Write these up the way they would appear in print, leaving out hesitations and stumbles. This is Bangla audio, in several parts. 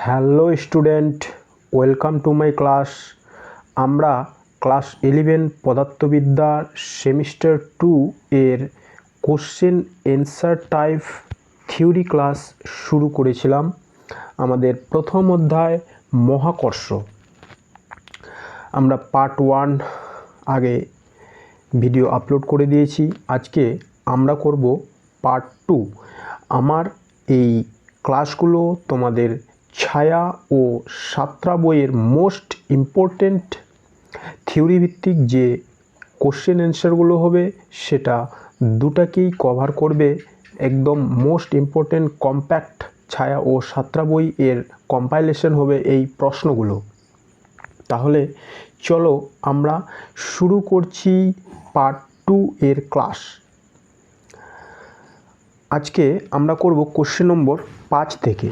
Hello student, welcome to my class. আমরা ক্লাস 11 পদার্থবিদ্যার সেমিস্টার 2 এর question answer type theory class শুরু করেছিলাম। আমাদের প্রথম অধ্যায় মহাকর্ষ। আমরা পার্ট 1 আগে ভিডিও আপলোড করে দিয়েছি। আজকে আমরা করব পার্ট 2। আমার এই ক্লাসগুলো তোমাদের ছায়া ও সাতরা বইয়ের মোস্ট ইম্পর্টেন্ট থিওরি ভিত্তিক যে কোশ্চেন অ্যান্সারগুলো হবে সেটা দুটাকেই কভার করবে। একদম মোস্ট ইম্পর্টেন্ট কম্প্যাক্ট ছায়া ও সাতরা বই এর কম্পাইলেশন হবে এই প্রশ্নগুলো। তাহলে চলো আমরা শুরু করছি পার্ট 2 এর ক্লাস। আজকে আমরা করব কোশ্চেন নম্বর 5 থেকে।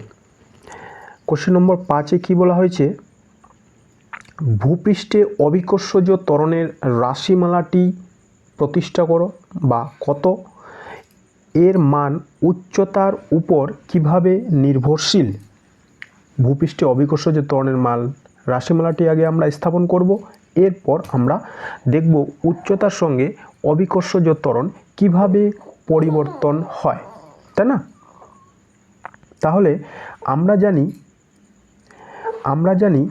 কোশ্চেন নম্বর 5-এ কী বলা হয়েছে, ভূপৃষ্ঠে অভিকর্ষজ ত্বরণের রাশিমালাটি প্রতিষ্ঠা করো বা কত, এর মান উচ্চতার উপর কিভাবে নির্ভরশীল। ভূপৃষ্ঠে অভিকর্ষজ ত্বরণের মান রাশিমালাটি আগে আমরা স্থাপন করব, এরপর আমরা দেখব উচ্চতার সঙ্গে অভিকর্ষজ ত্বরণ কিভাবে পরিবর্তন হয়, তাই না? তাহলে আমরা জানি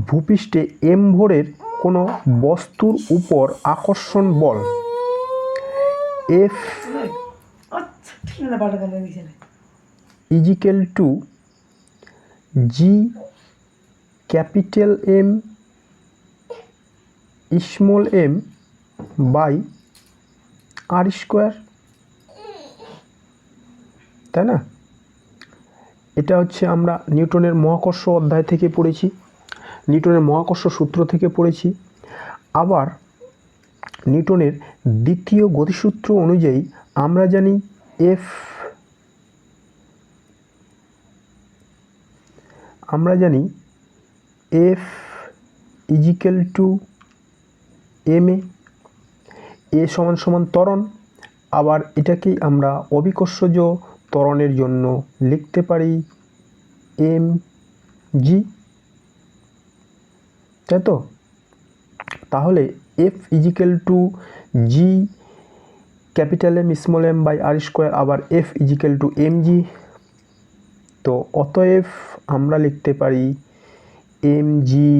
ভূপৃষ্ঠে এম ভরের কোনো বস্তুর উপর আকর্ষণ বল F equal to G capital M small M by R square, তাই না? এটা হচ্ছে আমরা নিউটনের মহাকর্ষ অধ্যায় থেকে পড়েছি, নিউটনের মহাকর্ষ সূত্র থেকে পড়েছি। আবার নিউটনের দ্বিতীয় গতিসূত্র অনুযায়ী আমরা জানি F equal to M A সমান সমান ত্বরণ। আবার এটাকেই আমরা অভিকর্ষজ ত্বরণের জন্য লিখতে পারি এম জি, তাই তো? তাহলে F equal to G capital M small M by R square, আবার F equal to M G. তো অতএব আমরা লিখতে পারি M G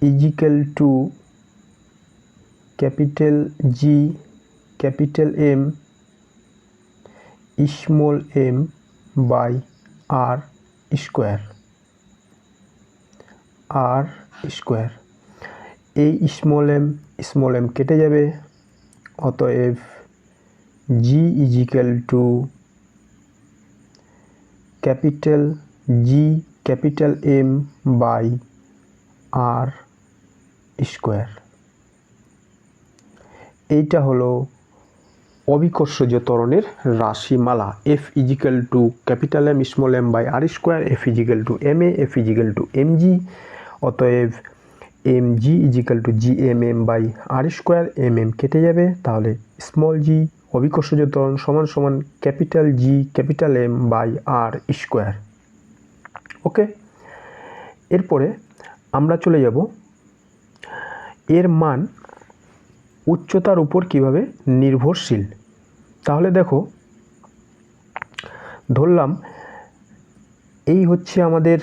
equal to capital G capital M small M by R square. এই স্মল এম কেটে যাবে, অতএব G equal to capital G capital M by R square. এইটা হলো অভিকর্ষজ ত্বরণের রাশিমালা। F equal to capital M small M by R square, F equal to M F equal to M G. অতএব M G equal to G M by R square, M কেটে যাবে, তাহলে স্মল জি অভিকর্ষজ ত্বরণ সমান সমান capital G capital M by R square. Okay, এরপরে আমরা চলে যাব এর মান উচ্চতার উপর কিভাবে নির্ভরশীল। তাহলে দেখো, ধরলাম এই হচ্ছে আমাদের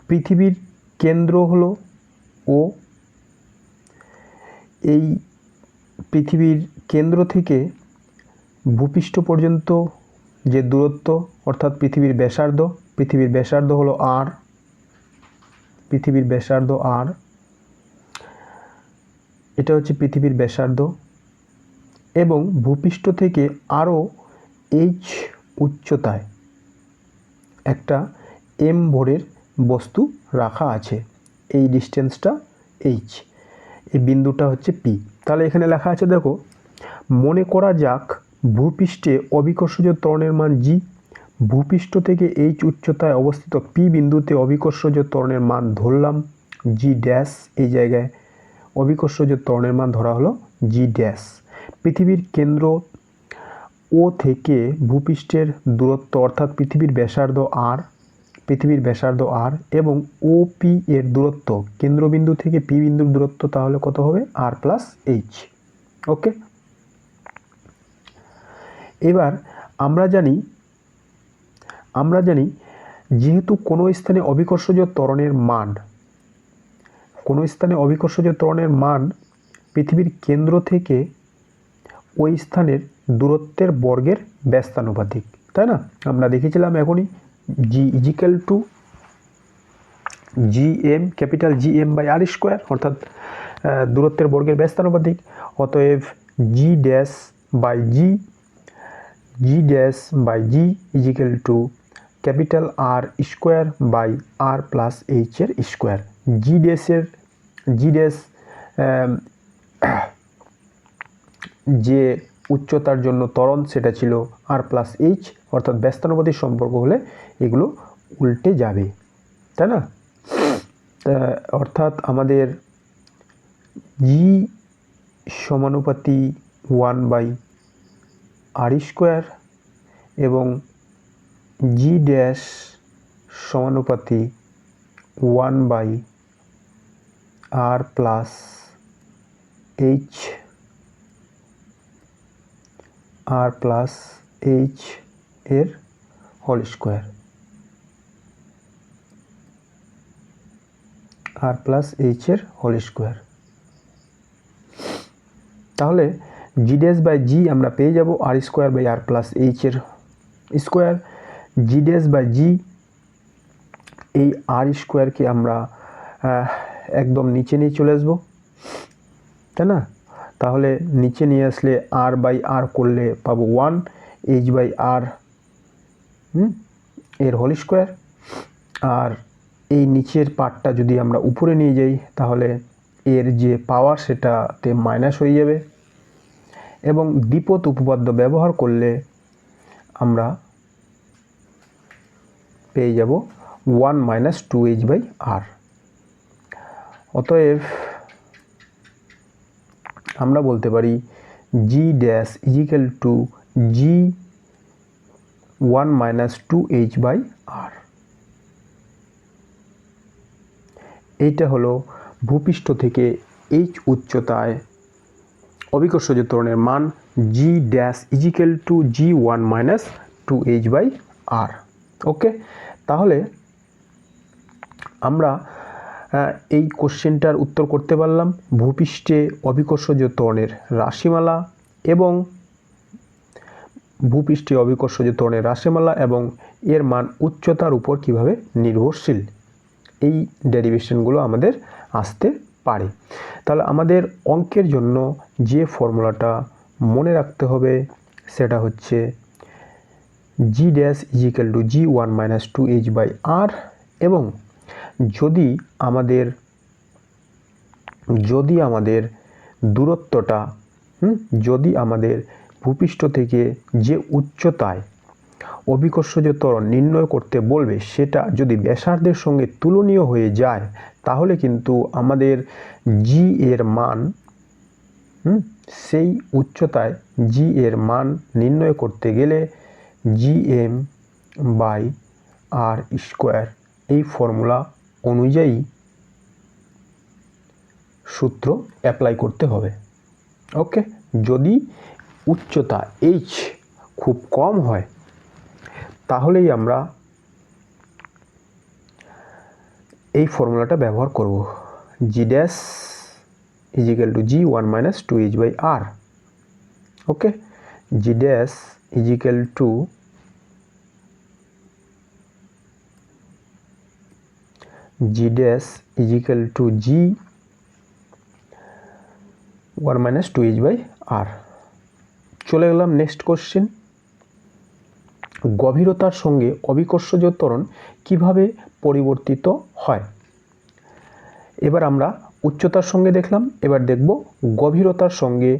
পৃথিবীর কেন্দ্র হলো ও। এই পৃথিবীর কেন্দ্র থেকে ভূপৃষ্ঠ পর্যন্ত যে দূরত্ব, অর্থাৎ পৃথিবীর ব্যাসার্ধ হলো আর, এটা হচ্ছে পৃথিবীর ব্যাসার্ধ। এবং ভূপৃষ্ঠ থেকে আরও এইচ উচ্চতায় একটা এম ভরের বস্তু রাখা আছে, এই ডিস্টেন্সটা এইচ, এই বিন্দুটা হচ্ছে পি। তাহলে এখানে লেখা আছে, দেখো, মনে করা যাক ভূপৃষ্ঠে অভিকর্ষজ ত্বরণের মান জি। ভূপৃষ্ঠ থেকে এইচ উচ্চতায় অবস্থিত পি বিন্দুতে অভিকর্ষজ ত্বরণের মান ধরলাম জি ড্যাশ, এই জায়গায় অভিকর্ষজ ত্বরণের মান ধরা হলো জি ড্যাশ। পৃথিবীর কেন্দ্র ও থেকে ভূপৃষ্ঠের দূরত্ব অর্থাৎ পৃথিবীর ব্যাসার্ধ আর এবং ও পি এর দূরত্ব, কেন্দ্রবিন্দু থেকে পি বিন্দুর দূরত্ব তাহলে কত হবে আর প্লাস এইচ। ওকে, এবার আমরা জানি যেহেতু কোনো স্থানে অভিকর্ষজ ত্বরণের মান পৃথিবীর কেন্দ্র থেকে ওই স্থানের দূরত্বের বর্গের ব্যস্তানুপাতিক, তাই না? আমরা দেখেছিলাম এখনই G equal to GM, capital GM by R square, অর্থাৎ দূরত্বের বর্গের ব্যস্তানুপাতিক। অতএব G dash by G equal to capital R square by R plus H এর স্কোয়ার। জি ড্যাশ যে উচ্চতার জন্য ত্বরণ সেটা ছিল আর প্লাস এইচ, অর্থাৎ ব্যস্তানুপাতিক সম্পর্ক হলে এগুলো উল্টে যাবে, তাই না? অর্থাৎ আমাদের জি সমানুপাতি 1/r² এবং জি ড্যাশ সমানুপাতি 1/r প্লাস এইচ এর হোল স্কোয়ার, তাহলে জি ড্যাশ বাই জি আমরা পেয়ে যাব R square by R plus H এর square. G dash by G, এই আর স্কোয়ারকে আমরা একদম নিচে নিয়ে চলে আসবো, তাই না? তাহলে নিচে নিয়ে আসলে আর বাই আর করলে পাবো 1 এইচ বাই আর এর হোল স্কোয়ার। আর এই নিচের পার্টটা যদি আমরা উপরে নিয়ে যাই তাহলে এর যে পাওয়ার সেটাতে মাইনাস হয়ে যাবে, এবং দ্বিপদ উপপাদ্য ব্যবহার করলে আমরা পেয়ে যাব 1 মাইনাস 2h বাই আর। অতএব আমরা বলতে পারি G dash equal to G 1 minus 2h by R. এইটা হলো ভূপৃষ্ঠ থেকে এইচ উচ্চতায় অভিকর্ষজ ত্বরণের মান G dash equal to G 1 minus 2h by R. Okay, তাহলে আমরা এই কোশ্চেনটার উত্তর করতে পারলাম ভূপৃষ্ঠে অভিকর্ষজ ত্বরণের রাশিমালা এবং এর মান উচ্চতার উপর কিভাবে নির্ভরশীল। এই ডেরিভেশনগুলো আমাদের আসতে পারে। তাহলে আমাদের অঙ্কের জন্য যে ফর্মুলাটা মনে রাখতে হবে সেটা হচ্ছে G dash equal to G 1 minus 2h by R, এবং যদি আমাদের দূরত্বটা যদি আমাদের ভূপৃষ্ঠ থেকে যে উচ্চতায় অভিকর্ষজ ত্বরণ নির্ণয় করতে বলবে সেটা যদি ব্যাসার্ধের সঙ্গে তুলনীয় হয়ে যায় তাহলে কিন্তু আমাদের জি এর মান সেই উচ্চতায় জি এর মান নির্ণয় করতে গেলে জিএম বাই আর স্কোয়ার এই ফর্মুলা অনুযায়ী সূত্র অ্যাপ্লাই করতে হবে। ওকে, যদি উচ্চতা এইচ খুব কম হয় তাহলেই আমরা এই ফর্মুলাটা ব্যবহার করব, G dash equal to G 1 minus 2h by R. Okay, G dash equal to G 1 minus 2h by R. চলে গেলাম নেক্সট কোশ্চেন, গভীরতার সঙ্গে অভিকর্ষজ ত্বরণ কিভাবে পরিবর্তিত হয়। এবার আমরা উচ্চতার সঙ্গে দেখলাম, এবার দেখব গভীরতার সঙ্গে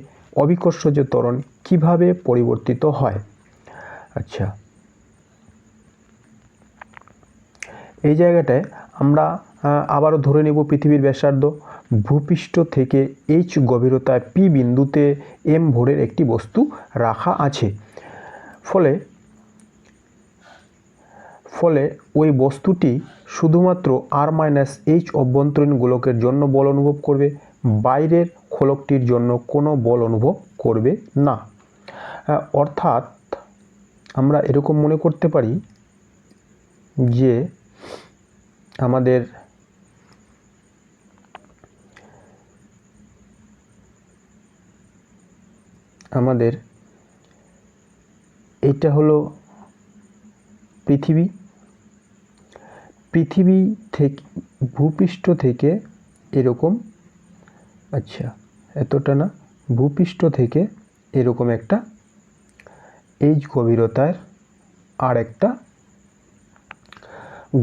অভিকর্ষজ ত্বরণ কিভাবে পরিবর্তিত হয়। আচ্ছা, এই জায়গাটায় আমরা আবারও ধরে নেব পৃথিবীর ব্যাসার্ধ ভূপৃষ্ঠ থেকে এইচ গভীরতায় পি বিন্দুতে এম ভরের একটি বস্তু রাখা আছে। ফলে ওই বস্তুটি শুধুমাত্র r-h অভ্যন্তরীণ গোলকের জন্য বল অনুভব করবে, বাইরের খোলকটির জন্য কোনো বল অনুভব করবে না। অর্থাৎ আমরা এরকম মনে করতে পারি যে আমাদের এটা হলো পৃথিবী থেকে ভূপৃষ্ঠ থেকে এরকম, আচ্ছা এতটা না, ভূপৃষ্ঠ থেকে এরকম একটা এইচ গভীরতার আর একটা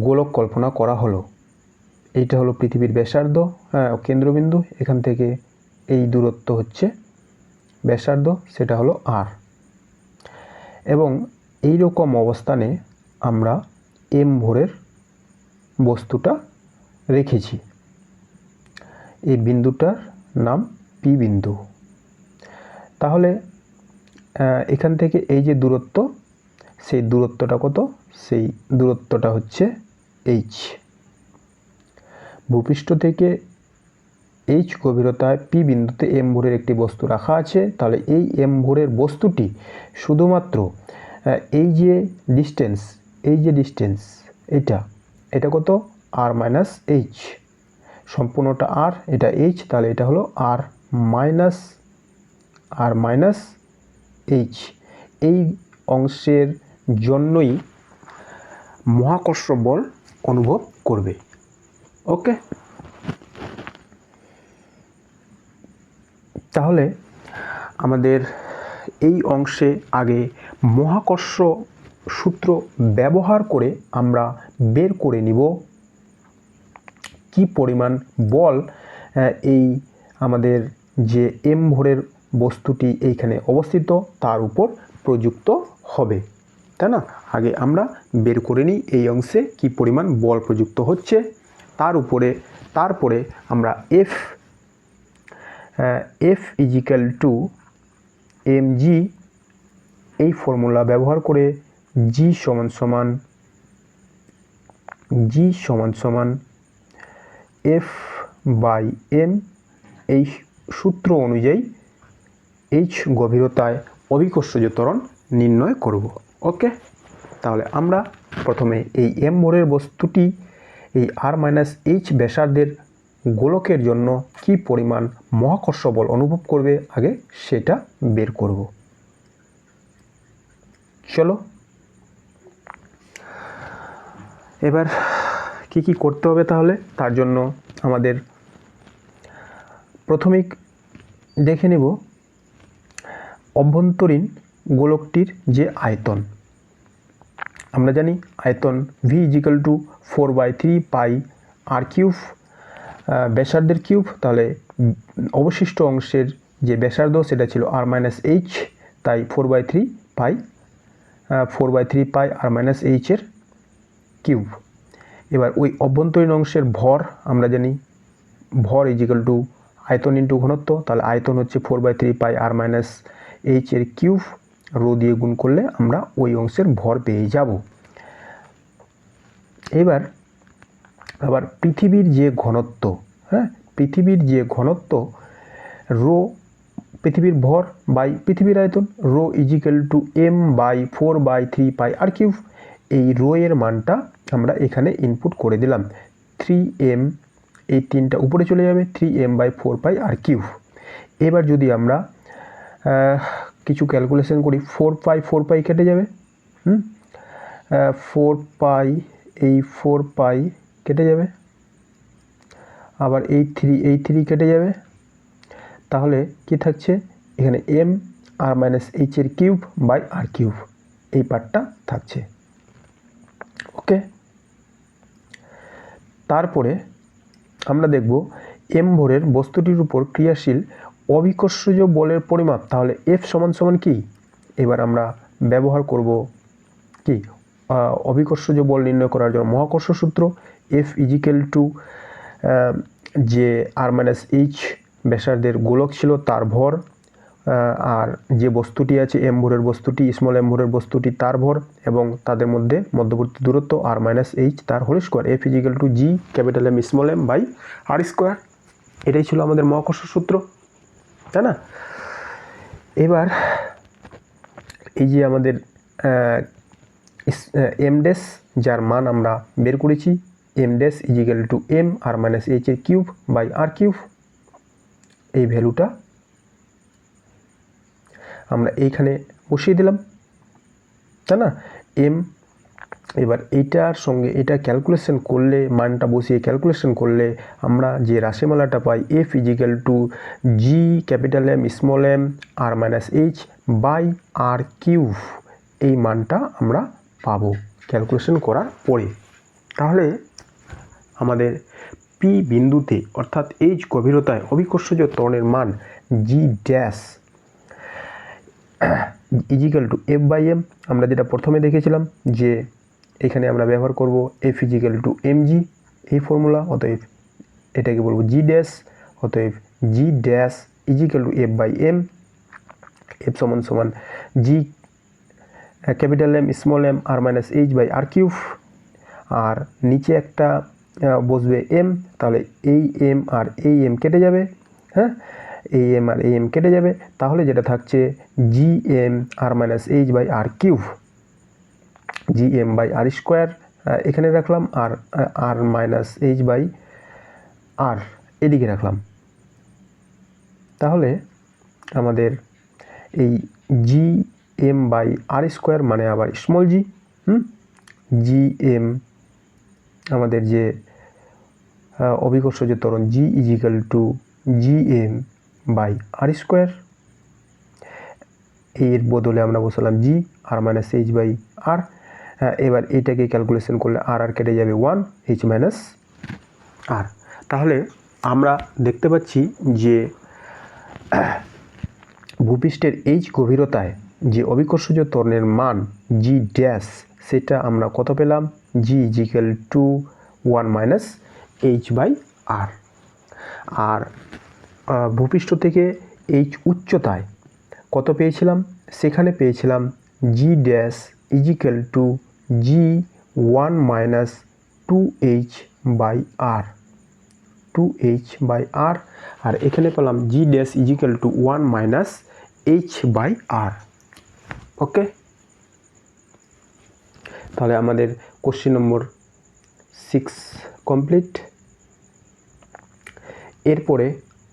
গোলক কল্পনা করা হলো। এইটা হলো পৃথিবীর ব্যাসার্ধ, কেন্দ্রবিন্দু, এখান থেকে এই দূরত্ব হচ্ছে ব্যাসার্ধ, সেটা হলো আর। এবং এই রকম অবস্থানে আমরা এম ভরের বস্তুটা রেখেছি। এই বিন্দুটার নাম পি বিন্দু। তাহলে এখান থেকে এই যে দূরত্ব, সেই দূরত্বটা কত? সেই দূরত্বটা হচ্ছে এইচ। ভূপৃষ্ঠ থেকে এইচ গভীরতায় পি বিন্দুতে এম ভরের একটি বস্তু রাখা আছে। তাহলে এই এম ভরের বস্তুটি শুধুমাত্র এই যে ডিস্টেন্স এটা কত? r-h, সম্পূর্ণটা r, এটা h, তাহলে এটা হলো r-h। এই অংশের জন্যই মহাকর্ষ বল অনুভব করবে। ওকে, তাহলে আমাদের এই অংশে আগে মহাকর্ষ সূত্র ব্যবহার করে আমরা বের করে নিব কি পরিমাণ বল এই আমাদের যে এম ভরের বস্তুটি এইখানে অবস্থিত তার উপর প্রযুক্ত হবে, তাই না? আগে আমরা বের করে নিই এই অংশে কি পরিমাণ বল প্রযুক্ত হচ্ছে, তারপরে আমরা F = mg এই ফর্মুলা ব্যবহার করে g = F/m এই সূত্র অনুযায়ী h গভীরতায় অভিকর্ষজ ত্বরণ নির্ণয় করব। ওকে, তাহলে আমরা প্রথমে এই এম ভরের বস্তুটি এই r-h ব্যাসার্ধের গোলকের জন্য কি পরিমাণ মহাকর্ষ বল অনুভব করবে আগে সেটা বের করব। চলো, এবার কি করতে হবে তাহলে? তার জন্য আমাদের প্রথমেই দেখে নেব অভ্যন্তরীণ গোলকটির যে আয়তন। আমরা জানি আয়তন V = 4/3 পাই r³ ব্যাসার্ধের কিউব। তাহলে অবশিষ্ট অংশের যে ব্যাসার্ধ সেটা ছিল r-h, তাই 4/3 পাই r-h এর কিউব। এবার ওই অভ্যন্তরীণ অংশের ভর আমরা জানি, ভর = আয়তন ইন্টু ঘনত্ব। তাহলে আয়তন হচ্ছে 4/3 পাই r-h এর কিউব, রো দিয়ে গুণ করলে আমরা ওই অংশের ভর পেয়ে যাব। এবার আবার পৃথিবীর যে ঘনত্ব, রো, পৃথিবীর ভর বাই পৃথিবীর আয়তন, রো = m/4/3 পাই r³। এই রো এর মানটা আমরা এখানে ইনপুট করে দিলাম 3m, এই 3টা উপরে চলে যাবে, 3m/4 পাই r³। এবার যদি আমরা কিছু ক্যালকুলেশন করি, 4 পাই কেটে যাবে, 4 পাই কেটে যাবে, আবার এই 3 কেটে যাবে। তাহলে কি থাকছে এখানে? m r-h এর কিউব বাই r³, এই পার্টটা থাকছে। ওকে, তারপরে আমরা দেখব এম ভরের বস্তুটির উপর ক্রিয়াশীল অভিকর্ষজ বলের পরিমাপ। তাহলে F = কি? এবার আমরা ব্যবহার করব কি অভিকর্ষজ বল নির্ণয় করার জন্য মহাকর্ষ সূত্র। F = যে আর মাইনাস এইচ ব্যাসার্ধের গোলক ছিল তার ভর, আর যে বস্তুটি আছে এম ভরের বস্তুটি, স্মল এম ভরের বস্তুটি তার ভর, এবং তাদের মধ্যে মধ্যবর্তী দূরত্ব আর মাইনাস এইচ তার whole square, F equal to G capital M small M by R square. এটাই ছিল আমাদের মহাকর্ষ সূত্র, তাই না? এবার এই যে আমাদের এম ড্যাশ যার মান আমরা বের করেছি, M dash equal to M R minus H এর কিউব বাই আর কিউব, এই ভ্যালুটা আমরা এইখানে বসিয়ে দিলাম, তাই না? এম, এবার এইটার সঙ্গে এটা ক্যালকুলেশন করলে, মানটা বসিয়ে ক্যালকুলেশন করলে আমরা যে রাশিমালাটা পাই F equal to G capital M small M R minus H by R cube, এই মানটা আমরা পাবো ক্যালকুলেশন করার পরে। তাহলে আমাদের পি বিন্দুতে অর্থাৎ এইচ গভীরতায় অভিকর্ষজ ত্বরণের মান G dash equal to F by M, আমরা যেটা প্রথমে দেখেছিলাম যে এখানে আমরা ব্যবহার করব F equal to M G, এই ফর্মুলা, অতএব এটাকে বলবো জি ড্যাশ, অতএব G dash equal to F by M, F সমান সমান G capital M small M R minus H by R cube, আর নিচে একটা বসবে এম, তাহলে এই এম আর এই এম কেটে যাবে, হ্যাঁ, এই এম আর এই এম কেটে যাবে, তাহলে যেটা থাকছে G M R minus H by R cube, G M by R square এখানে রাখলাম, আর R minus H by R এদিকে রাখলাম। তাহলে আমাদের এই G M by R square মানে আবার স্মল জি, জি এম আমাদের যে অভিকর্ষজ ত্বরণ G equal to G M by R square, এর বদলে আমরা বসালাম G R minus H by R. এবার এইটাকে ক্যালকুলেশন করলে আর আর কেটে যাবে 1 এইচ মাইনাস আর। তাহলে আমরা দেখতে পাচ্ছি যে ভূপৃষ্ঠের এইচ গভীরতায় যে অভিকর্ষজ ত্বরণের মান জি ড্যাশ, সেটা আমরা কত পেলাম, G equal to 1 minus H by R. আর ভূপৃষ্ঠ থেকে এইচ উচ্চতায় কত পেয়েছিলাম, সেখানে পেয়েছিলাম G dash equal to G 1 minus 2h by R, 2h by R, আর এখানে পেলাম G dash equal to 1 minus H by R. Okay, তাহলে আমাদের কোশ্চেন নম্বর 6 কমপ্লিট। এরপরে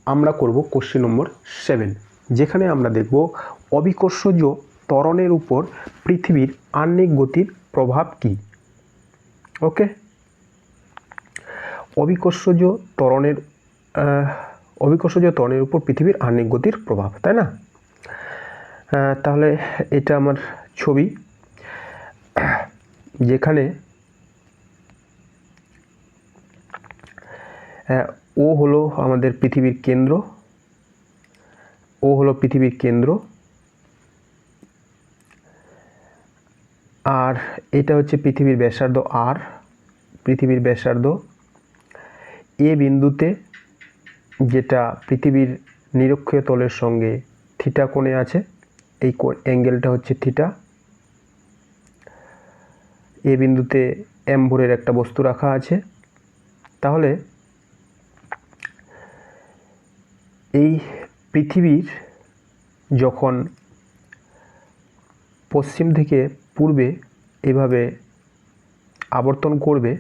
আমরা করব কোশ্চেন নম্বর 7, যেখানে আমরা দেখব অভিকর্ষজ ত্বরণের উপর পৃথিবীর আহ্নিক গতির প্রভাব কী। ওকে, অভিকর্ষজ ত্বরণের উপর পৃথিবীর আহ্নিক গতির প্রভাব, তাই না? তাহলে এটা আমার ছবি, যেখানে ও হলো আমাদের পৃথিবীর কেন্দ্র, ও হলো পৃথিবীর কেন্দ্র, আর এটা হচ্ছে পৃথিবীর ব্যাসার্ধ আর, পৃথিবীর ব্যাসার্ধ এ বিন্দুতে, যেটা পৃথিবীর নিরক্ষীয় তলের সঙ্গে থিটা কোণে আছে, এই অ্যাঙ্গেলটা হচ্ছে থিটা। এ বিন্দুতে এম ভরের একটা বস্তু রাখা আছে। তাহলে এই পৃথিবীর যখন পশ্চিম থেকে পূর্বে এভাবে আবর্তন করবে,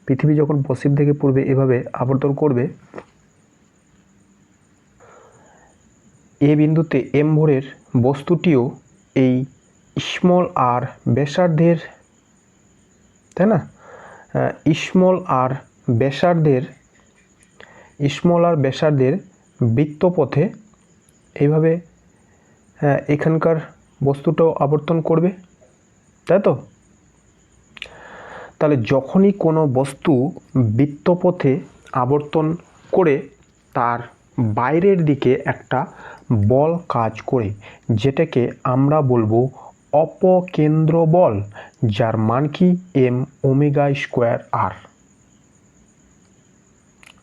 পৃথিবী যখন পশ্চিম থেকে পূর্বে এভাবে আবর্তন করবে, এ বিন্দুতে এম ভরের বস্তুটিও এই স্মল আর ব্যাসার্ধের, তাই না, স্মল আর ব্যাসার্ধের বৃত্তপথে এইভাবে এখানকার বস্তুটাও আবর্তন করবে, তাই তো? তাহলে যখনই কোনো বস্তু বৃত্তপথে আবর্তন করে তার বাইরের দিকে একটা বল কাজ করে, যেটাকে আমরা বলবো অপকেন্দ্র বল, যার মান কি এম ওমেগা স্কোয়ার আর।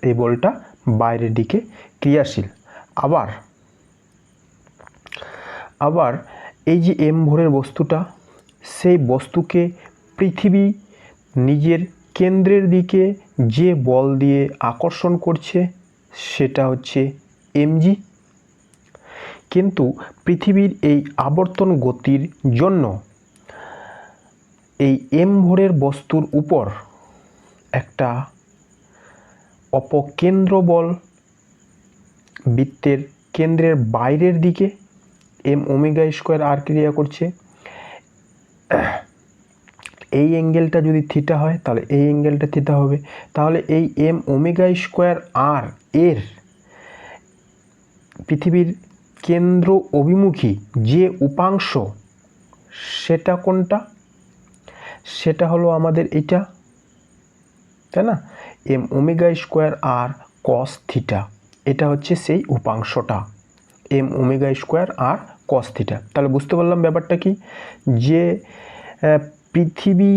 এই বলটা বাইরের দিকে ক্রিয়াশীল। আবার এই যে এম ভরের বস্তুটা, সেই বস্তুকে পৃথিবী নিজের কেন্দ্রের দিকে যে বল দিয়ে আকর্ষণ করছে সেটা হচ্ছে mg। কিন্তু পৃথিবীর এই আবর্তন গতির জন্য এই এম ভরের বস্তুর উপর একটা অপকেন্দ্র বল বৃত্তের কেন্দ্রের বাইরের দিকে এম ওমেগা স্কোয়ার আর ক্রিয়া করছে। এই অ্যাঙ্গেলটা যদি থিটা হয় তাহলে এই অ্যাঙ্গেলটা থিটা হবে। তাহলে এই এম ওমেগা স্কোয়ার আর এর পৃথিবীর কেন্দ্র অভিমুখী যে উপাংশ সেটা কোনটা? সেটা হলো আমাদের এটা, তাই না? M omega square R cos theta, এটা হচ্ছে সেই উপাংশটা M omega square R cos theta. তাহলে বুঝতে পারলাম ব্যাপারটা কি, যে পৃথিবী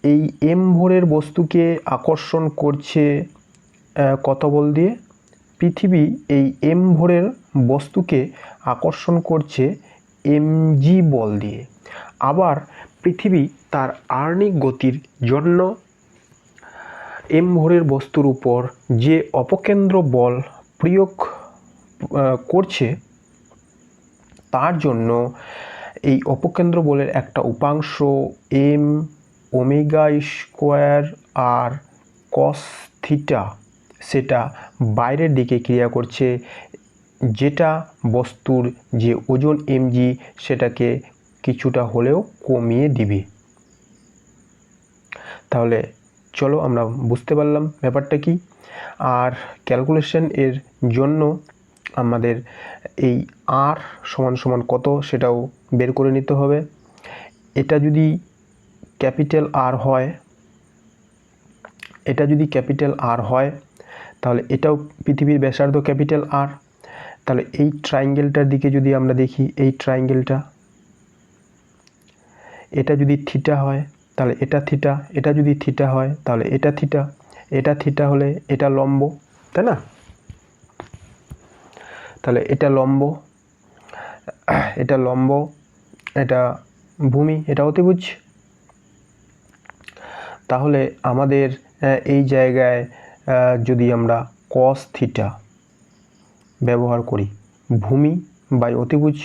এই এম ভরের বস্তুকে আকর্ষণ করছে কত বল দিয়ে? পৃথিবী এই এম ভরের বস্তুকে আকর্ষণ করছে mg বল দিয়ে। আবার পৃথিবী তার আর্নিক গতির জন্য এম ভরের বস্তুর উপর যে অপকেন্দ্র বল প্রয়োগ করছে তার জন্য এই অপকেন্দ্র বলের একটা উপাংশ M omega square R cos theta সেটা বাইরের দিকে ক্রিয়া করছে, যেটা বস্তুর যে ওজন mg সেটাকে কিছুটা হলেও কমিয়ে দিবে। তাহলে চলো আমরা বুঝতে পারলাম ব্যাপারটা কি। আর ক্যালকুলেশন এর জন্য আমাদের এই আর সমান সমান কত সেটাও বের করে নিতে হবে। এটা যদি ক্যাপিটাল আর হয়, তাহলে এটাও পৃথিবীর ব্যাসার্ধ ক্যাপিটাল আর। তাহলে এই ট্রায়াঙ্গেলটার দিকে যদি আমরা দেখি, এই ট্রায়াঙ্গেলটা, এটা যদি থিটা হয় তাহলে এটা থিটা, এটা যদি থিটা হয় তাহলে এটা থিটা, এটা থিটা হলে এটা লম্ব, তাই না? তাহলে এটা লম্ব, এটা ভূমি, এটা অতিভুজ। তাহলে আমাদের এই জায়গায় যদি আমরা কস থিটা ব্যবহার করি, ভূমি বাই অতিভুজ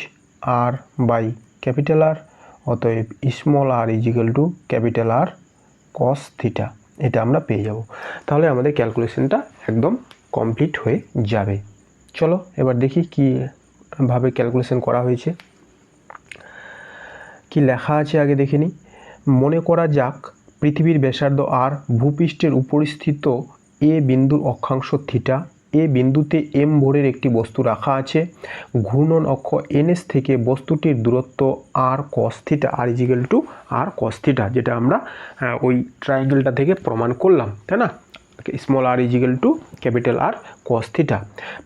আর বাই ক্যাপিটাল আর, অতএব small R equal to capital R cos theta, এটা আমরা পেয়ে যাব। তাহলে আমাদের ক্যালকুলেশনটা একদম কমপ্লিট হয়ে যাবে। চলো এবার দেখি কীভাবে ক্যালকুলেশন করা হয়েছে, কি লেখা আছে আগে দেখে নিই। মনে করা যাক পৃথিবীর ব্যাসার্ধ আর, ভূপৃষ্ঠের উপরিস্থিত এ বিন্দুর অক্ষাংশ থিটা, এ বিন্দুতে এম ভরের একটি বস্তু রাখা আছে। ঘূর্ণন অক্ষ এনএস থেকে বস্তুটির দূরত্ব R cos theta, R equal to R cos theta, যেটা আমরা ওই ট্রায়াঙ্গেলটা থেকে প্রমাণ করলাম, তাই না? Small R equal to capital R cos theta.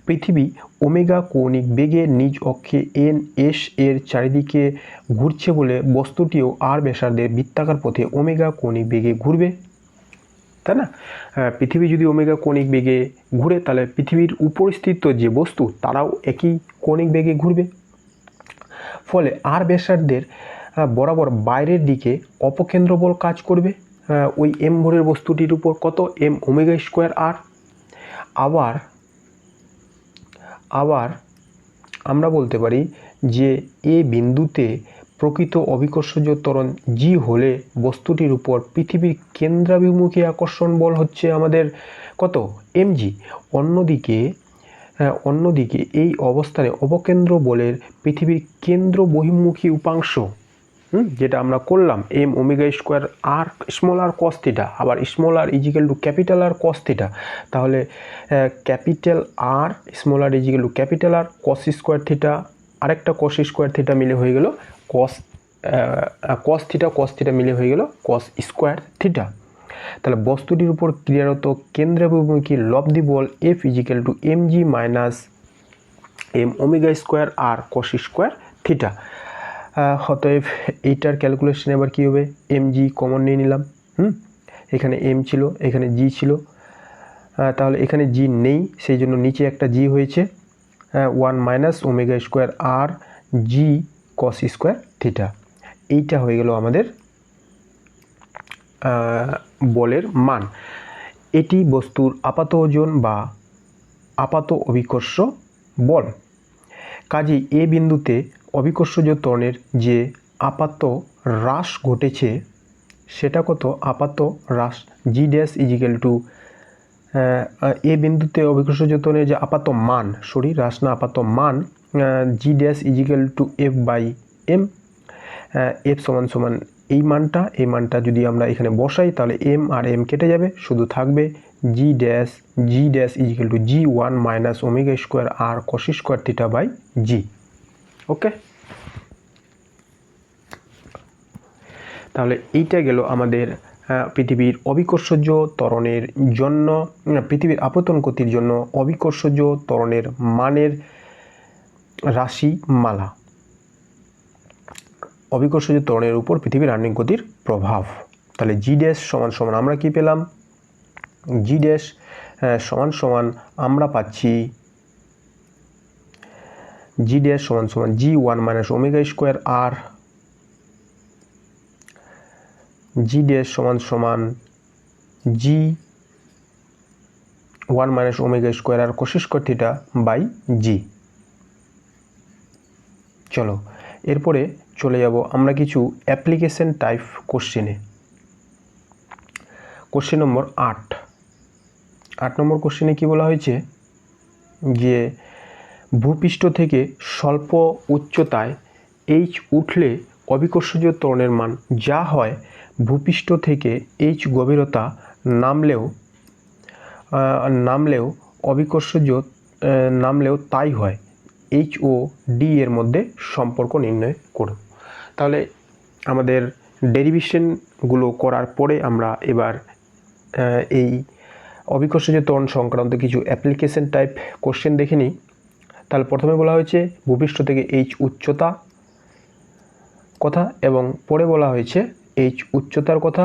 পৃথিবী ওমেগা কৌণিক বেগে নিজ অক্ষে এন এস এর চারিদিকে ঘুরছে বলে বস্তুটিও আর ব্যাসার্ধের বৃত্তাকার পথে ওমেগা কৌণিক বেগে ঘুরবে, তাই না? পৃথিবী যদি ওমেগা কৌণিক বেগে ঘুরে তাহলে পৃথিবীর উপরিস্থিত যে বস্তু তারাও একই কৌণিক বেগে ঘুরবে। ফলে আর ব্যাসার্ধের বরাবর বাইরের দিকে অপকেন্দ্র বল কাজ করবে ওই এম ভরের বস্তুটির উপর, কত? এম ওমেগা স্কোয়ার আর। আবার আমরা বলতে পারি যে এ বিন্দুতে প্রকৃত অভিকর্ষজ ত্বরণ জি হলে বস্তুটির উপর পৃথিবীর কেন্দ্রাভিমুখী আকর্ষণ বল হচ্ছে আমাদের কত? mg। অন্যদিকে এই অবস্থানে অপকেন্দ্র বলের পৃথিবীর কেন্দ্র বহির্মুখী উপাংশ, যেটা আমরা করলাম M omega square R small R cos theta, আবার small R equal to capital R cos theta. তাহলে capital R small R equal to capital R cos square theta, আরেকটা কস স্কোয়ার থিটা মিলে হয়ে গেল কস থিটা মিলে হয়ে গেল কস স্কোয়ার থিটা। তাহলে বস্তুটির উপর ক্রিয়ারত কেন্দ্রাভিমুখী লব্ধি বল F equal to mg minus M omega square R cos square theta. অতএব এইটার ক্যালকুলেশন এবার কী হবে? mg কমন নিয়ে নিলাম, এখানে m ছিল, এখানে g ছিল, তাহলে এখানে জি নেই, সেই জন্য নিচে একটা জি হয়েছে, 1 মাইনাস ওমেগা স্কোয়ার আর জি কস স্কোয়ার থিটা। এইটা হয়ে গেল আমাদের বলের মান। এটি বস্তুর আপাত ওজন বা আপাত অভিকর্ষ বল। কাজেই এ বিন্দুতে অভিকর্ষজ ত্বরণের যে আপাত হ্রাস ঘটেছে সেটা কত? আপাত হ্রাস জি ড্যাশ ইজিক্যাল টু এ বিন্দুতে অভিকর্ষজ ত্বরণের যে আপাত মান, হ্রাস না আপাত মান, G dash equal to F by M. F সমান সমান এই মানটা যদি আমরা এখানে বসাই তাহলে এম আর এম কেটে যাবে, শুধু থাকবে G dash equal to G 1 minus omega square R cos square theta by G. Okay, তাহলে এইটা গেল আমাদের পৃথিবীর অভিকর্ষজ ত্বরণের জন্য, পৃথিবীর আপতন গতির জন্য অভিকর্ষজ ত্বরণের মানের রাশিমালা, অভিকর্ষজ ত্বরণের উপর পৃথিবীর আণবিক গতির প্রভাব। তাহলে জি ড্যাশ সমান সমান আমরা কি পেলাম? জি ড্যাশ সমান সমান আমরা পাচ্ছি জি ড্যাশ সমান সমান G 1 minus omega square R G dash সমান সমান G 1 minus omega square R cos square theta by G. চলো এরপরে চলে যাব আমরা কিছু অ্যাপ্লিকেশন টাইপ কোশ্চেনে। কোশ্চেন নম্বর 8 নম্বর কোশ্চেনে কি বলা হয়েছে যে ভূপৃষ্ঠ থেকে স্বল্প উচ্চতায় এইচ উঠলে অভিকর্ষজ ত্বরণের মান যা হয় ভূপৃষ্ঠ থেকে এইচ গভীরতা নামলেও অভিকর্ষজ নামলেও তাই হয়। এইচ ও ডি এর মধ্যে সম্পর্ক নির্ণয় করো। তাহলে আমাদের ডেরিভেশনগুলো করার পরে আমরা এবার এই অভিকর্ষজ ত্বরণ সংক্রান্ত কিছু অ্যাপ্লিকেশন টাইপ কোশ্চেন দেখে নিই। তাহলে প্রথমে বলা হয়েছে ভূপৃষ্ঠ থেকে এইচ উচ্চতা কথা, এবং পরে বলা হয়েছে এইচ উচ্চতার কথা,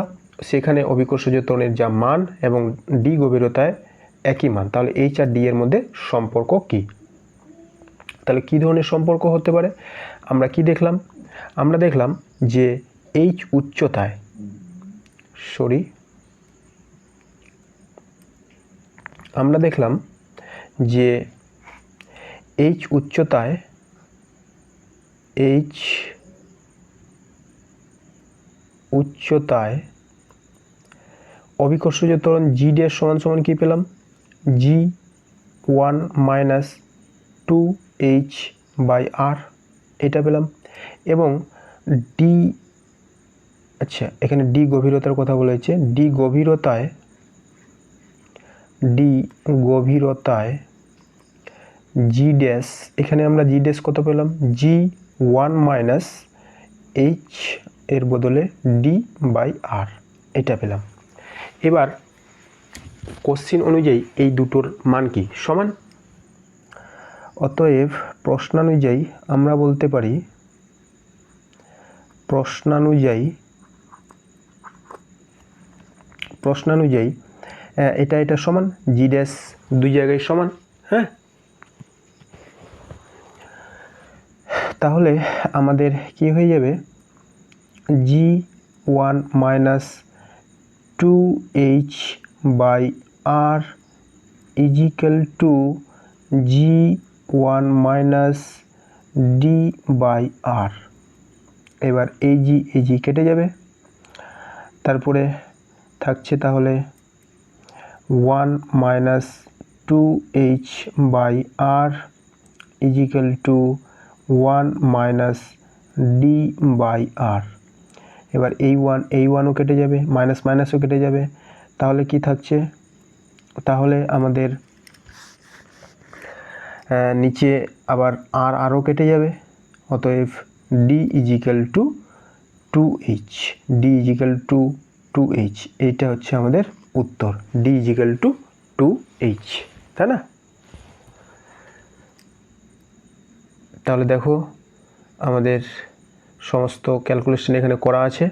সেখানে অভিকর্ষজ ত্বরণের যা মান এবং ডি গভীরতায় একই মান। তাহলে এইচ আর ডি এর মধ্যে সম্পর্ক কি? তাহলে কি ধরনের সম্পর্ক হতে পারে? আমরা কি দেখলাম? আমরা দেখলাম যে এইচ উচ্চতায় আমরা দেখলাম যে এইচ উচ্চতায় অভিকর্ষজ ত্বরণ জি ড্যাশ সমান সমান কি পেলাম? জি 1 মাইনাস 2h বাই আর, এটা পেলাম। এবং ডি, আচ্ছা এখানে ডি গভীরতার কথা বলা হয়েছে, ডি গভীরতায় জি ড্যাশ, এখানে আমরা জি ড্যাশ কত পেলাম? জি 1 মাইনাস এইচ এর বদলে ডি বাই আর, এটা পেলাম। এবার কোশ্চিন অনুযায়ী এই দুটোর মান কি? সমান। অতএব প্রশ্নানুযায়ী আমরা বলতে পারি প্রশ্নানুযায়ী এটা সমান, জি ড্যাশ দুই জায়গায় সমান। হ্যাঁ, তাহলে আমাদের কি হয়ে যাবে? G 1 minus 2h by R equal to G 1 minus D by R. এবার এই জি কেটে যাবে, তারপরে থাকছে তাহলে 1 minus 2h by R equal to 1 minus D by R. এবার এই ওয়ানও কেটে যাবে, মাইনাসও কেটে যাবে, তাহলে কি থাকছে? তাহলে আমাদের নিচে আবার আরও কেটে যাবে। অতএব ডি ইজিক্যাল টু 2h, এইটা হচ্ছে আমাদের উত্তর, ডি ইজিক্যাল টু 2h, তাই না? তাহলে দেখো আমাদের সমস্ত ক্যালকুলেশন এখানে করা আছে।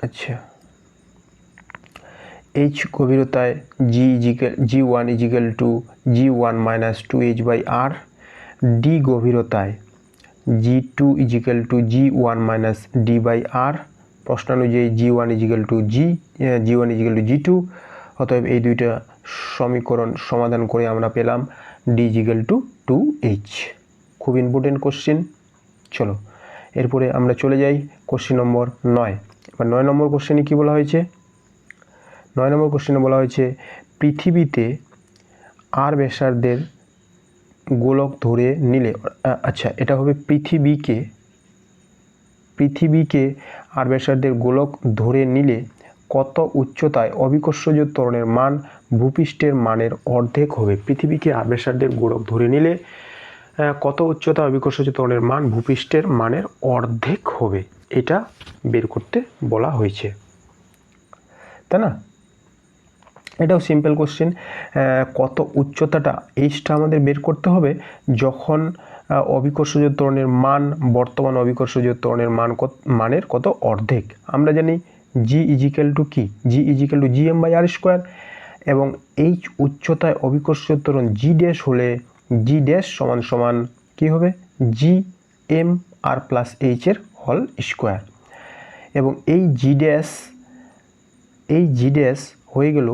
আচ্ছা, এইচ গভীরতায় G1 equal to G1 minus 2H/R, D গভীরতায় G2 equal to G1 minus D/R, প্রশ্নানুযায়ী G1 ইজিক্যাল টু G2। অতএব এই দুইটা সমীকরণ সমাধান করে আমরা পেলাম D ইজিক্যাল টু 2H। খুব ইম্পর্টেন্ট কোশ্চেন। চলো এরপরে আমরা চলে যাই কোশ্চেন নম্বর 9। এবার 9 নম্বর কোশ্চেনে কী বলা হয়েছে? 9 নম্বর কোশ্চেনে বলা হয়েছে পৃথিবীতে আর ব্যাসার্ধের গোলক ধরে নিলে, আচ্ছা এটা হবে পৃথিবীকে আর ব্যাসার্ধের গোলক ধরে নিলে কত উচ্চতায় অভিকর্ষজ ত্বরণের মান ভূপৃষ্ঠের মানের অর্ধেক হবে? পৃথিবীকে আর ব্যাসার্ধের গোলক ধরে নিলে কত উচ্চতা অভিকর্ষজ ত্বরণের মান ভূপৃষ্ঠের মানের অর্ধেক হবে, এটা বের করতে বলা হয়েছে, তাই না? এটাও সিম্পল কোশ্চেন। কত উচ্চতাটা এইচটা আমাদের বের করতে হবে যখন অভিকর্ষজ ত্বরণের মান বর্তমান অভিকর্ষজ ত্বরণের মানের কত অর্ধেক। আমরা জানি জি ইজিক্যাল টু কি, জি ইজিক্যাল টু GM/R², এবং এইচ উচ্চতায় অভিকর্ষজ ত্বরণ জি ড্যাশ হলে জি ড্যাশ সমান সমান কী হবে? GM/R প্লাস এইচের হোল স্কোয়ার। এবং এই জি ড্যাশ হয়ে গেল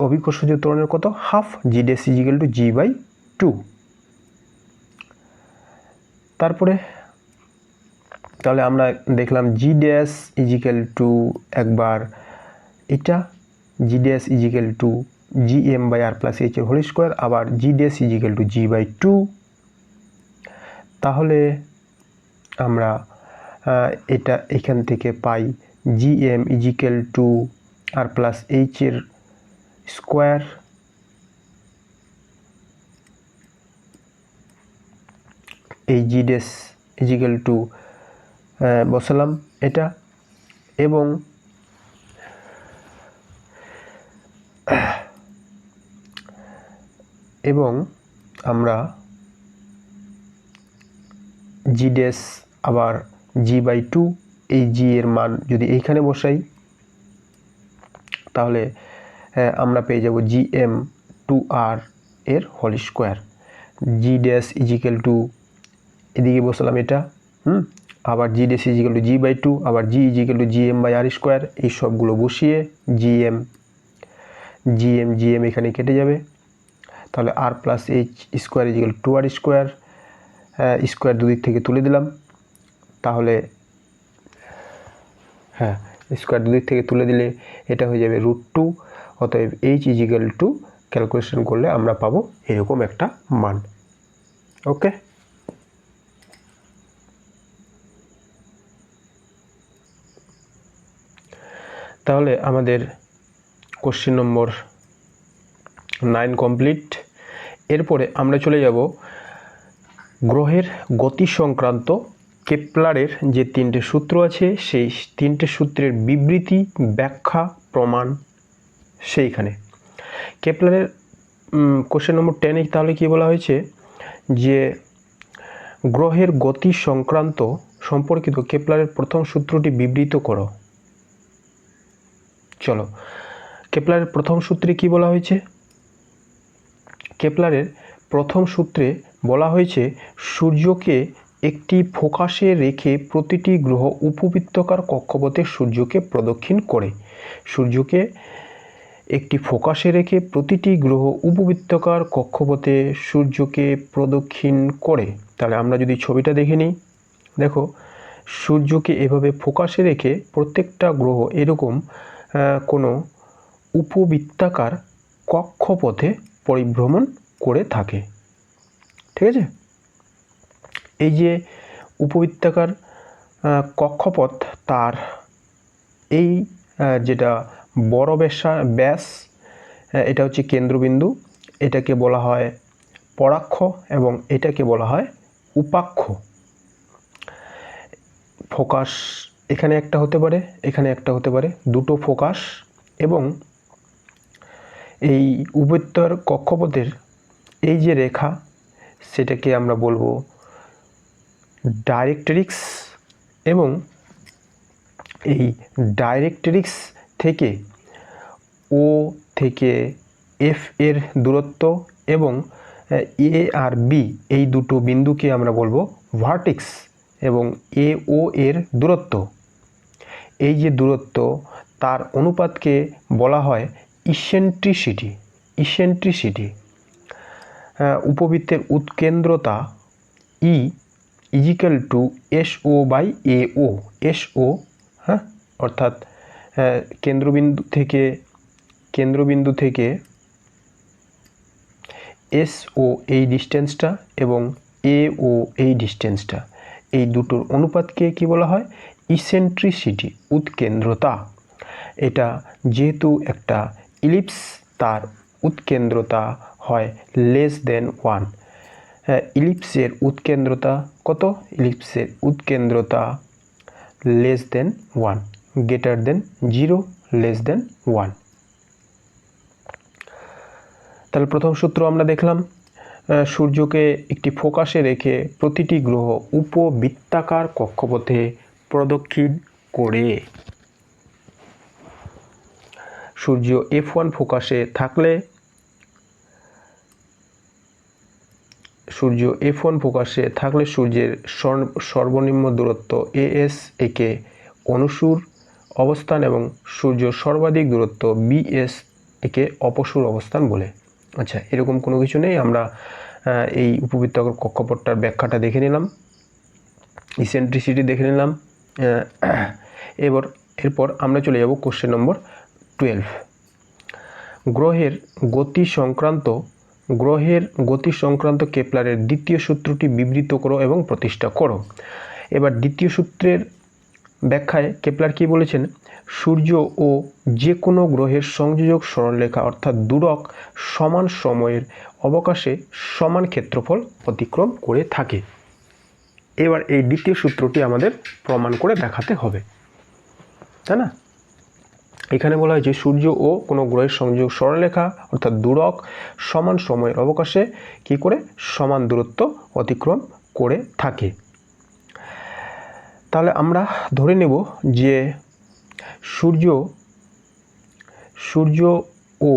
অভিকর্ষজ ত্বরণের কত? হাফ, জি ড্যাশ ইজিক্যাল টু G/2। তারপরে তাহলে আমরা দেখলাম জি ড্যাশ ইজিক্যাল টু একবার এটা G dash equal to GM/R plus এইচের হোল স্কোয়ার, আবার G dash equal two G/2। তাহলে আমরা এটা এখান থেকে পাই GM equal to R plus এইচের স্কোয়ার, এই জি ড্যাশ ইজিক্যাল টু বসালাম এটা, এবং আমরা জি ড্যাশ আবার G/2, এই জি এর মান যদি এইখানে বসাই তাহলে আমরা পেয়ে যাব GM/2R এর whole square. G dash equal two এদিকে বসালাম এটা, আবার G dash equal two G/2, আবার জি ইজিক্যাল টু GM/R², এই সবগুলো বসিয়ে GM এখানে কেটে যাবে। তাহলে R plus H square equal 2R square, square দুদিক থেকে তুলে দিলাম, তাহলে স্কোয়ার দুদিক থেকে তুলে দিলে এটা হয়ে যাবে √2। অতএব এইচ ইজিক্যাল টু ক্যালকুলেশন করলে আমরা পাবো এরকম একটা মান। ওকে, তাহলে আমাদের কোশ্চেন নম্বর 9 কমপ্লিট। এরপরে আমরা চলে যাব গ্রহের গতি সংক্রান্ত কেপলারের যে 3টে সূত্র আছে সেই 3টে সূত্রের বিবৃতি, ব্যাখ্যা, প্রমাণ সেইখানে। কেপলারের কোশ্চেন নম্বর 10 তাহলে কি বলা হয়েছে যে গ্রহের গতি সংক্রান্ত সম্পর্কিত কেপলারের প্রথম সূত্রটি বিবৃত করো। চলো, কেপলারের প্রথম সূত্রে কি বলা হয়েছে? কেপলারের প্রথম সূত্রে বলা হয়েছে সূর্যকে একটি ফোকাসে রেখে প্রতিটি গ্রহ উপবৃত্তাকার কক্ষপথে সূর্যকে প্রদক্ষিণ করে। সূর্যকে একটি ফোকাসে রেখে প্রতিটি গ্রহ উপবৃত্তাকার কক্ষপথে সূর্যকে প্রদক্ষিণ করে। তাহলে আমরা যদি ছবিটা দেখে নিই, দেখো সূর্যকে এভাবে ফোকাসে রেখে প্রত্যেকটা গ্রহ এরকম কোনো উপবৃত্তাকার কক্ষপথে পরিভ্রমণ করে থাকে। ঠিক আছে, এই যে উপবৃত্তাকার কক্ষপথ, তার এই যেটা বড় ব্যাস, এটা হচ্ছে কেন্দ্রবিন্দু, এটাকে বলা হয় পরাক্ষ এবং এটাকে বলা হয় উপাক্ষ। ফোকাস এখানে একটা হতে পারে, এখানে একটা হতে পারে, দুটো ফোকাস, এবং এই উপবৃত্তাকার কক্ষপথের এই যে রেখা সেটাকে আমরা বলবো ডাইরেক্ট্রিক্স, এবং এই ডাইরেক্ট্রিক্স থেকে ও থেকে এফ এর দূরত্ব এবং এ আর বি এই দুটো বিন্দুকে আমরা বলবো ভার্টেক্স এবং এ ও এর দূরত্ব। এই যে দূরত্ব তার অনুপাতকে বলা হয় ইসেন্ট্রিসিটি। উপবৃত্তের উৎকেন্দ্রতা E equal to S O by A O. S O, হ্যাঁ, অর্থাৎ কেন্দ্রবিন্দু থেকে এস ও এই ডিস্টেন্সটা এবং এ ও এই ডিস্টেন্সটা, এই দুটোর অনুপাতকে কি বলা হয়? ইসেন্ট্রিসিটি, উৎকেন্দ্রতা। এটা যেহেতু একটা ইলিপস, তার উৎকেন্দ্রতা হয় লেস দেন 1। ইলিপসের উৎকেন্দ্রতা কত? ইলিপসের উৎকেন্দ্রতা less than 1, greater than 0, less than 1। তাহলে প্রথম সূত্র আমরা দেখলাম, সূর্যকে একটি ফোকাসে রেখে প্রতিটি গ্রহ উপবৃত্তাকার কক্ষপথে প্রদক্ষিণ করে। সূর্য F1 ফোকাসে থাকলে সূর্যের সর্বনিম্ন দূরত্ব AS একে অনুসুর অবস্থান এবং সূর্য সর্বাধিক দূরত্ব BS একে অপসুর অবস্থান বলে। আচ্ছা, এরকম কোনো কিছু নেই, আমরা এই উপবৃত্তাকার কক্ষপথটার ব্যাখ্যাটা দেখে নিলাম, ইসেন্ট্রিসিটি দেখে নিলাম। এরপর আমরা চলে যাব কোশ্চেন নম্বর 12। গ্রহের গতি সংক্রান্ত কেপলারের দ্বিতীয় সূত্রটি বিবৃত করো এবং প্রতিষ্ঠা করো। এবার দ্বিতীয় সূত্রের ব্যাখ্যায় কেপলার কি বলেছেন? সূর্য ও যে কোনো গ্রহের সংযোজক সরলরেখা অর্থাৎ দূরক সমান সময়ের অবকাশে সমান ক্ষেত্রফল অতিক্রম করে থাকে। এবার এই দ্বিতীয় সূত্রটি আমাদের প্রমাণ করে দেখাতে হবে, তাই না? এখানে বলা হয়েছে সূর্য ও কোনো গ্রহের সংযোজক সরলরেখা অর্থাৎ দূরক সমান সময়ের অবকাশে কি করে সমান দূরত্ব অতিক্রম করে থাকে। তাহলে আমরা ধরে নেব যে সূর্য ও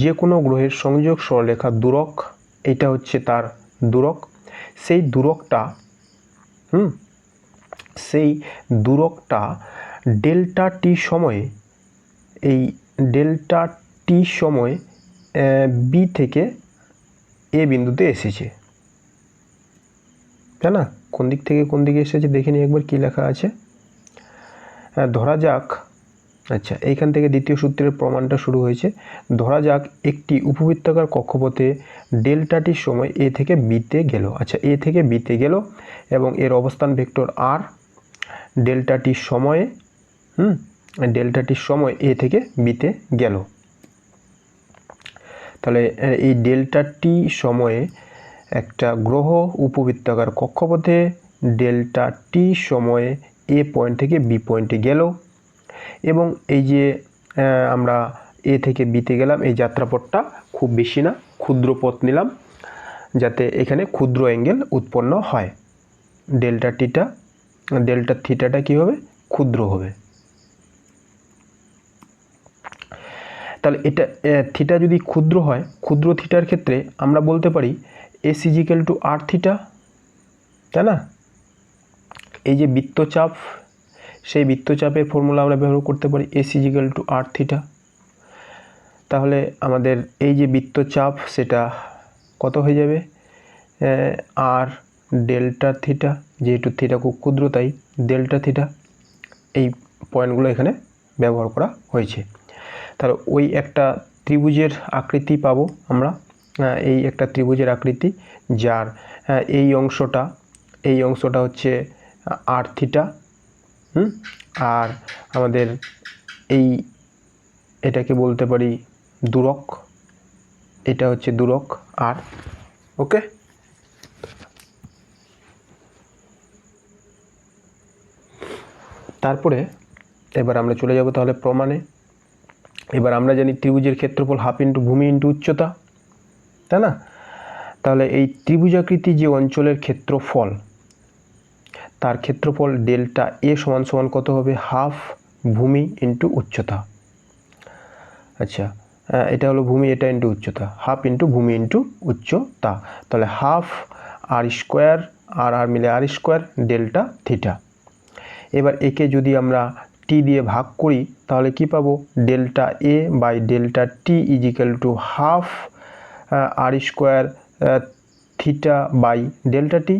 যে কোনো গ্রহের সংযোজক সরলরেখা দূরক, এটা হচ্ছে তার দূরক। সেই দূরকটা ডেল্টা টি সময়ে, এই ডেল্টা টি সময় বি থেকে এ বিন্দুতে এসেছে, তাই না? কোন দিক থেকে কোন দিকে এসেছে দেখে নিই একবার কি লেখা আছে। ধরা যাক, আচ্ছা, এইখান থেকে দ্বিতীয় সূত্রের প্রমাণটা শুরু হয়েছে। ধরা যাক একটি উপবৃত্তাকার কক্ষপথে ডেল্টা টি সময় এ থেকে বিতে গেল। আচ্ছা, এ থেকে বিতে গেল এবং এর অবস্থান ভেক্টর আর। ডেল্টা টি সময় এ থেকে বিতে গেল। তাহলে এই ডেল্টা টি সময়ে একটা গ্রহ উপবৃত্তাকার কক্ষপথে ডেল্টা টি সময়ে এ পয়েন্ট থেকে বি পয়েন্টে গেল এবং এই যে আমরা এ থেকে বিতে গেলাম, এই যাত্রাপথটা খুব বেশি না, ক্ষুদ্র পথ নিলাম যাতে এখানে ক্ষুদ্র অ্যাঙ্গেল উৎপন্ন হয়। ডেল্টা থিটাটা কী হবে? ক্ষুদ্র হবে। তাহলে এটা থিটা যদি ক্ষুদ্র হয়, ক্ষুদ্র থিটার ক্ষেত্রে আমরা বলতে পারি S is equal to R theta, তাই না? এই যে বৃত্তচাপ, সেই বৃত্তচাপের ফর্মুলা আমরা ব্যবহার করতে পারি S is equal to R theta. তাহলে আমাদের এই যে বৃত্তচাপ সেটা কত হয়ে যাবে? আর ডেল্টা থিটা, যেহেতু থিটা খুব ক্ষুদ্র তাই ডেল্টা থিটা। এই পয়েন্টগুলো এখানে ব্যবহার করা হয়েছে। তাহলে ওই একটা ত্রিভুজের আকৃতি পাবো আমরা, এই একটা ত্রিভুজের আকৃতি যার এই অংশটা হচ্ছে আর থিটা, আর আমাদের এটাকে বলতে পারি দূরক, এটা হচ্ছে দূরক আর। ওকে, তারপরে এবার আমরা চলে যাব তাহলে প্রমাণে। এবার আমরা জানি ত্রিভুজের ক্ষেত্রফল হাফ ইন্টু ভূমি ইন্টু উচ্চতা, তাই না? তাহলে এই ত্রিভুজাকৃতি যে অঞ্চলের ক্ষেত্রফল, তার ক্ষেত্রফল ডেল্টা এ সমান সমান কত হবে? হাফ ভূমি ইন্টু উচ্চতা। আচ্ছা, এটা হলো ভূমি, এটা ইন্টু উচ্চতা, হাফ ইন্টু ভূমি ইন্টু উচ্চতা, তাহলে হাফ আর স্কোয়ার আর মিলে আর স্কোয়ার ডেল্টা থিটা। এবার একে যদি আমরা টি দিয়ে ভাগ করি তাহলে কি পাবো, delta A by delta T equal to half R square theta by delta T.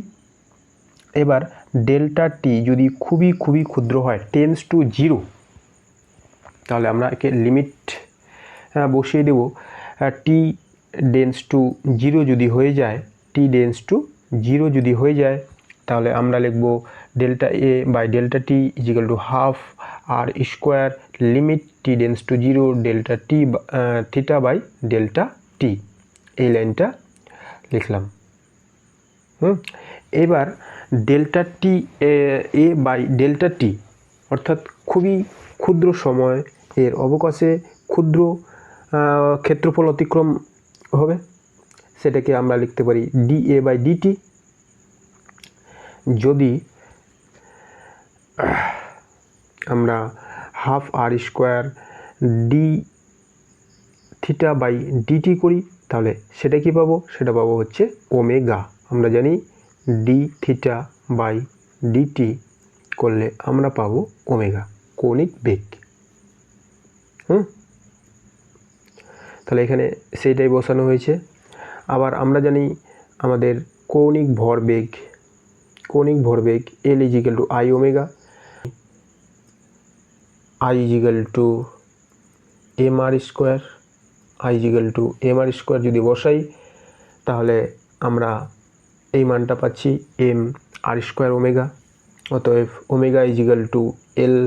এবার ডেল্টা টি যদি খুবই ক্ষুদ্র হয়, টেন্স টু জিরো, তাহলে আমরা একে লিমিট বসিয়ে দেব। টি টেন্স টু জিরো যদি হয়ে যায়, টি টেন্স টু জিরো যদি হয়ে যায়, তাহলে আমরা লিখব delta A by delta T equal to half R square limit T tends to zero delta T theta by delta T. এই লাইনটা লিখলাম। এবার delta T A by delta T অর্থাৎ খুবই ক্ষুদ্র সময় এর অবকাশে ক্ষুদ্র ক্ষেত্রফল অতিক্রম হবে, সেটাকে আমরা লিখতে পারি ডি এ বাই ডিটি। যদি আমরা half R square d theta by dt করি তাহলে সেটা কি পাবো, সেটা পাবো হচ্ছে ওমেগা। আমরা জানি ডি থিটা বাই ডিটি করলে আমরা পাবো ওমেগা, কৌণিক বেগ। তাহলে এখানে সেইটাই বসানো হয়েছে। আবার আমরা জানি আমাদের কৌণিক ভরবেগ L equal to I omega, I equal to M R square, I equal to M R square যদি বসাই তাহলে আমরা এই মানটা পাচ্ছি এম আর স্কোয়ার ওমেগা। অতএব omega equal to L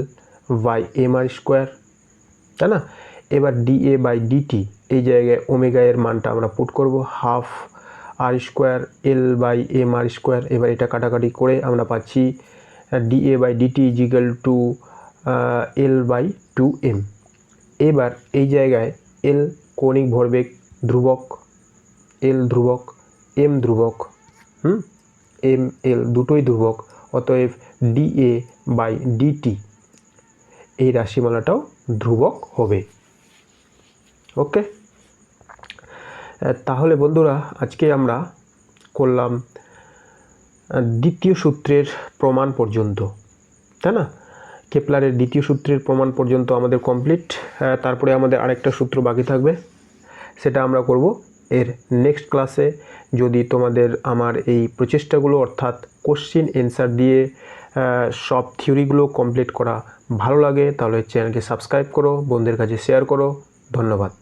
by M R square, তাই না? এবার ডি এ বাই ডিটি, এই জায়গায় ওমেগা এর মানটা আমরা পুট করব half R square L by M R square. এবার এটা কাটাকাটি করে আমরা পাচ্ছি d A by dt equal to L by two M. এবার এই জায়গায় এল কৌণিক ভরবেগ ধ্রুবক, এল ধ্রুবক, এম ধ্রুবক, এম এল দুটোই ধ্রুবক, অতএব ডি এ বাই ডিটি এই রাশিমালাটাও ধ্রুবক হবে। ওকে, তাহলে বন্ধুরা আজকে আমরা করলাম দ্বিতীয় সূত্রের প্রমাণ পর্যন্ত, তাই না? কেপলারের দ্বিতীয় সূত্রের প্রমাণ পর্যন্ত আমাদের কমপ্লিট। তারপরে আমাদের আরেকটা সূত্র বাকি থাকবে, সেটা আমরা করব এর নেক্সট ক্লাসে। যদি তোমাদের আমার এই প্রচেষ্টাগুলো অর্থাৎ কোশ্চিন অ্যান্সার দিয়ে সব থিওরিগুলো কমপ্লিট করা ভালো লাগে তাহলে চ্যানেলকে সাবস্ক্রাইব করো, বন্ধুদের কাছে শেয়ার করো। ধন্যবাদ।